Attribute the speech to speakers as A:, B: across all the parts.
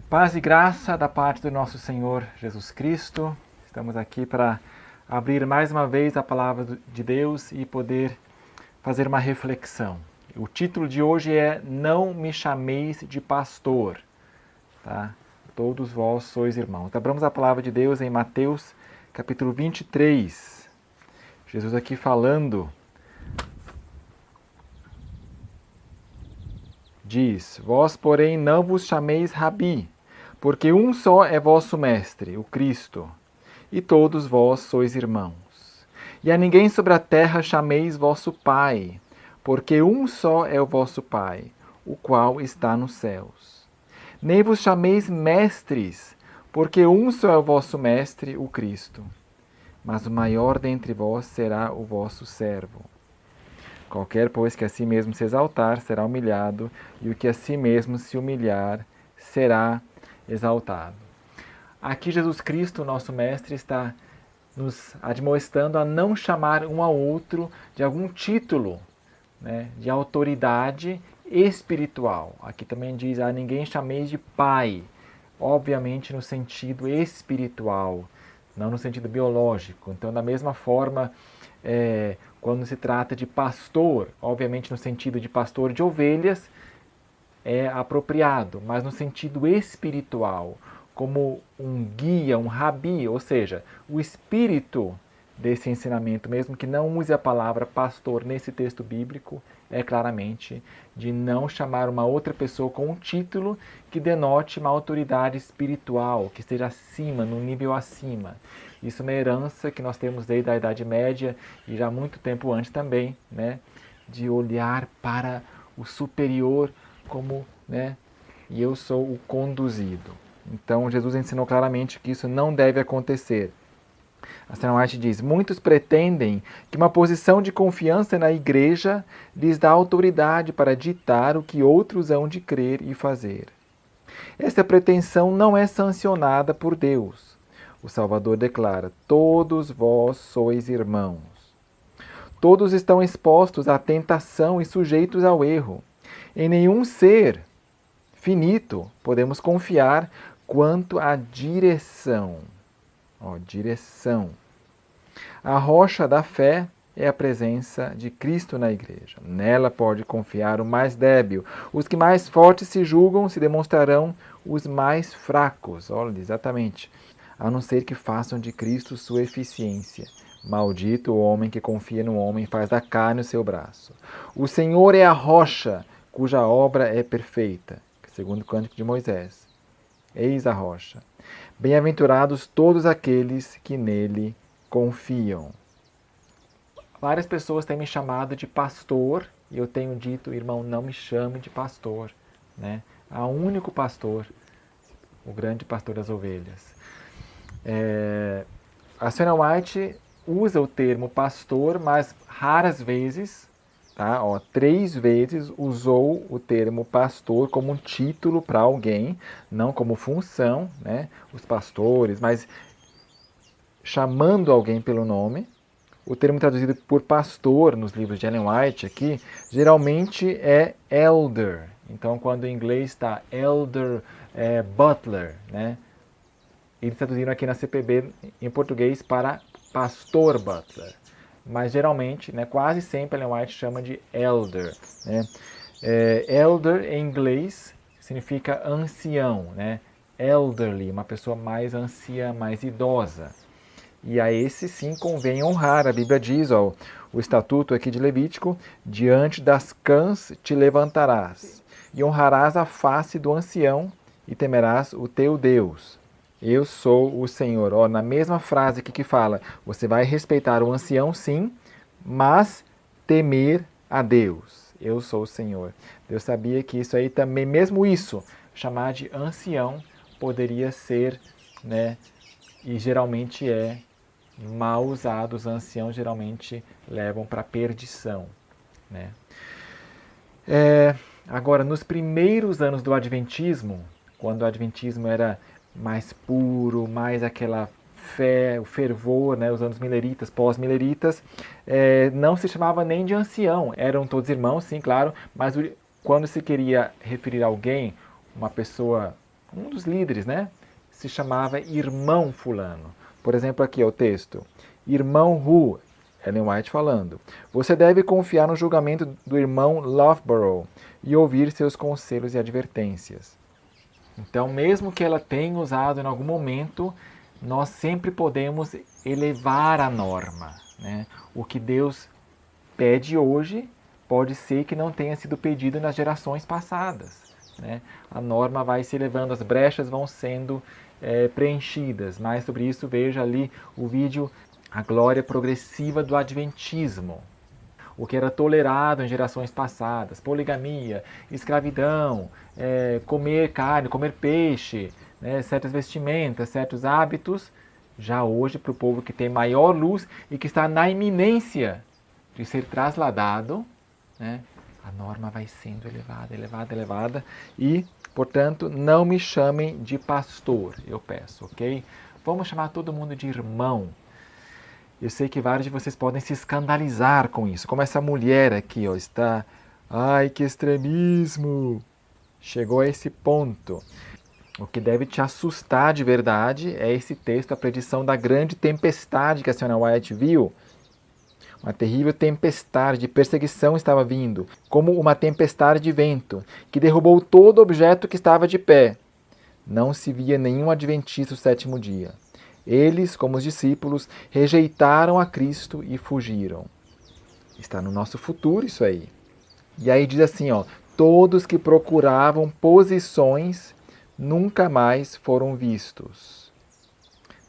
A: Paz e graça da parte do nosso Senhor Jesus Cristo. Estamos aqui para abrir mais uma vez a palavra de Deus e poder fazer uma reflexão. O título de hoje é Não me chameis de pastor, tá? Todos vós sois irmãos. Abramos a palavra de Deus em Mateus capítulo 23. Jesus aqui falando diz: Vós, porém, não vos chameis Rabi, porque um só é vosso mestre, o Cristo, e todos vós sois irmãos. E a ninguém sobre a terra chameis vosso Pai, porque um só é o vosso Pai, o qual está nos céus. Nem vos chameis mestres, porque um só é o vosso mestre, o Cristo. Mas o maior dentre vós será o vosso servo. Qualquer, pois, que a si mesmo se exaltar, será humilhado, e o que a si mesmo se humilhar, será exaltado. Aqui Jesus Cristo, nosso Mestre, está nos admoestando a não chamar um ao outro de algum título, né, de autoridade espiritual. Aqui também diz, a ninguém chameis de pai, obviamente no sentido espiritual, não no sentido biológico. Então, da mesma forma, quando se trata de pastor, obviamente no sentido de pastor de ovelhas, é apropriado, mas no sentido espiritual, como um guia, um rabi, ou seja, o espírito desse ensinamento, mesmo que não use a palavra pastor nesse texto bíblico, é claramente de não chamar uma outra pessoa com um título que denote uma autoridade espiritual, que esteja acima, num nível acima. Isso é uma herança que nós temos desde a Idade Média e já muito tempo antes também, né, de olhar para o superior como, né, e eu sou o conduzido. Então Jesus ensinou claramente que isso não deve acontecer. A Ellen White diz, muitos pretendem que uma posição de confiança na igreja lhes dá autoridade para ditar o que outros hão de crer e fazer. Esta pretensão não é sancionada por Deus. O Salvador declara, todos vós sois irmãos. Todos estão expostos à tentação e sujeitos ao erro. Em nenhum ser finito podemos confiar quanto à direção. Direção. A rocha da fé é a presença de Cristo na igreja. Nela pode confiar o mais débil. Os que mais fortes se julgam se demonstrarão os mais fracos. Olha, exatamente. A não ser que façam de Cristo sua eficiência. Maldito o homem que confia no homem e faz da carne o seu braço. O Senhor é a rocha, cuja obra é perfeita. Segundo o Cântico de Moisés. Eis a rocha. Bem-aventurados todos aqueles que nele confiam. Várias pessoas têm me chamado de pastor e eu tenho dito, irmão, não me chame de pastor, né? Há um único pastor, o grande pastor das ovelhas. A Ellen White usa o termo pastor, mas raras vezes, tá? 3 vezes usou o termo pastor como um título para alguém, não como função, né? Os pastores, mas chamando alguém pelo nome. O termo traduzido por pastor nos livros de Ellen White aqui, geralmente é elder. Então, quando em inglês está elder butler, né? Eles traduziram aqui na CPB em português para pastor butler. Mas geralmente, né, quase sempre Ellen White chama de elder. Né? Elder em inglês significa ancião, né? Elderly, uma pessoa mais anciã, mais idosa. E a esse sim convém honrar. A Bíblia diz, o estatuto aqui de Levítico, diante das cãs te levantarás, e honrarás a face do ancião, e temerás o teu Deus. Eu sou o Senhor. Na mesma frase aqui que fala, você vai respeitar o ancião sim, mas temer a Deus. Eu sou o Senhor. Deus sabia que isso aí também, mesmo isso, chamar de ancião, poderia ser, né, e geralmente é mal usado. Os anciãos geralmente levam para a perdição, né? Agora, nos primeiros anos do Adventismo, quando o Adventismo era mais puro, mais aquela fé, o fervor, né, os anos mileritas, pós-mileritas, não se chamava nem de ancião. Eram todos irmãos, sim, claro, mas quando se queria referir a alguém, uma pessoa um dos líderes, né? Se chamava irmão fulano. Por exemplo, aqui é o texto. Irmão Hu, Ellen White falando. Você deve confiar no julgamento do irmão Loughborough e ouvir seus conselhos e advertências. Então, mesmo que ela tenha usado em algum momento, nós sempre podemos elevar a norma, né? O que Deus pede hoje pode ser que não tenha sido pedido nas gerações passadas, né? A norma vai se elevando, as brechas vão sendo preenchidas. Mais sobre isso, veja ali o vídeo A Glória Progressiva do Adventismo. O que era tolerado em gerações passadas, poligamia, escravidão, comer carne, comer peixe, né, certas vestimentas, certos hábitos, já hoje para o povo que tem maior luz e que está na iminência de ser trasladado, né, a norma vai sendo elevada, elevada, elevada e, portanto, não me chamem de pastor, eu peço, ok? Vamos chamar todo mundo de irmão. Eu sei que vários de vocês podem se escandalizar com isso. Como essa mulher aqui, ó, está... Ai, que extremismo! Chegou a esse ponto. O que deve te assustar de verdade é esse texto, a predição da grande tempestade que a senhora White viu. Uma terrível tempestade de perseguição estava vindo, como uma tempestade de vento, que derrubou todo objeto que estava de pé. Não se via nenhum adventista do sétimo dia. Eles, como os discípulos, rejeitaram a Cristo e fugiram. Está no nosso futuro isso aí. E aí diz assim, ó, todos que procuravam posições nunca mais foram vistos.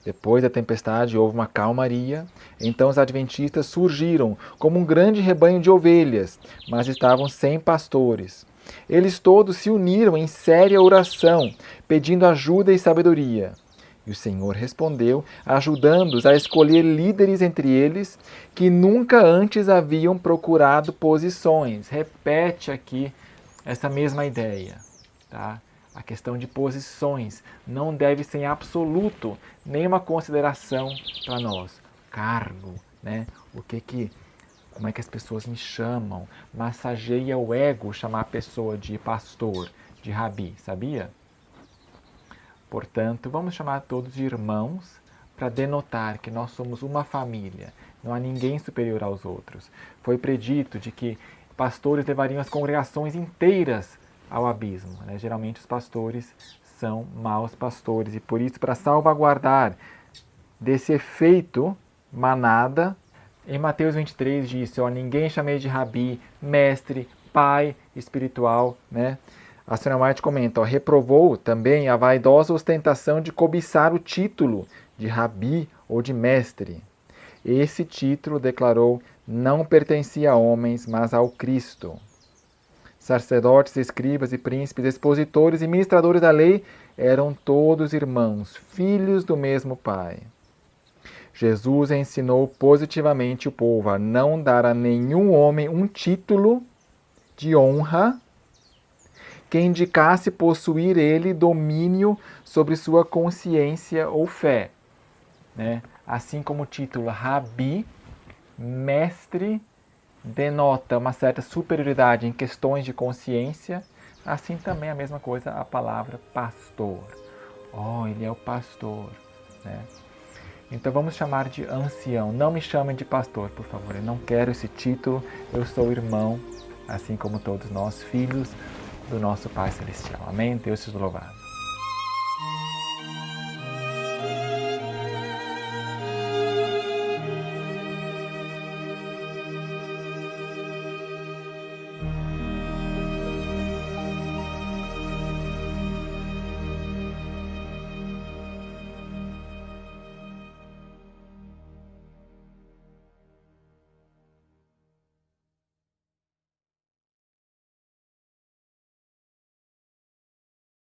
A: Depois da tempestade houve uma calmaria, então os adventistas surgiram como um grande rebanho de ovelhas, mas estavam sem pastores. Eles todos se uniram em séria oração, pedindo ajuda e sabedoria. E o Senhor respondeu, ajudando-os a escolher líderes entre eles que nunca antes haviam procurado posições. Repete aqui essa mesma ideia. Tá? A questão de posições não deve ser em absoluto nenhuma consideração para nós. Cargo, né? Como é que as pessoas me chamam? Massageia o ego chamar a pessoa de pastor, de rabi, sabia? Portanto, vamos chamar todos de irmãos para denotar que nós somos uma família. Não há ninguém superior aos outros. Foi predito de que pastores levariam as congregações inteiras ao abismo, né? Geralmente os pastores são maus pastores e por isso, para salvaguardar desse efeito manada, em Mateus 23 disse, ó, ninguém chamei de rabi, mestre, pai espiritual, né? A senhora White comenta, ó, reprovou também a vaidosa ostentação de cobiçar o título de rabi ou de mestre. Esse título, declarou, não pertencia a homens, mas ao Cristo. Sacerdotes, escribas e príncipes, expositores e ministradores da lei eram todos irmãos, filhos do mesmo Pai. Jesus ensinou positivamente o povo a não dar a nenhum homem um título de honra que indicasse possuir ele domínio sobre sua consciência ou fé. Né? Assim como o título rabi, mestre, denota uma certa superioridade em questões de consciência, assim também a mesma coisa a palavra pastor. Oh, ele é o pastor. Né? Então vamos chamar de ancião. Não me chamem de pastor, por favor. Eu não quero esse título. Eu sou irmão, assim como todos nós, filhos do nosso Pai Celestial. Amém? Deus seja louvado.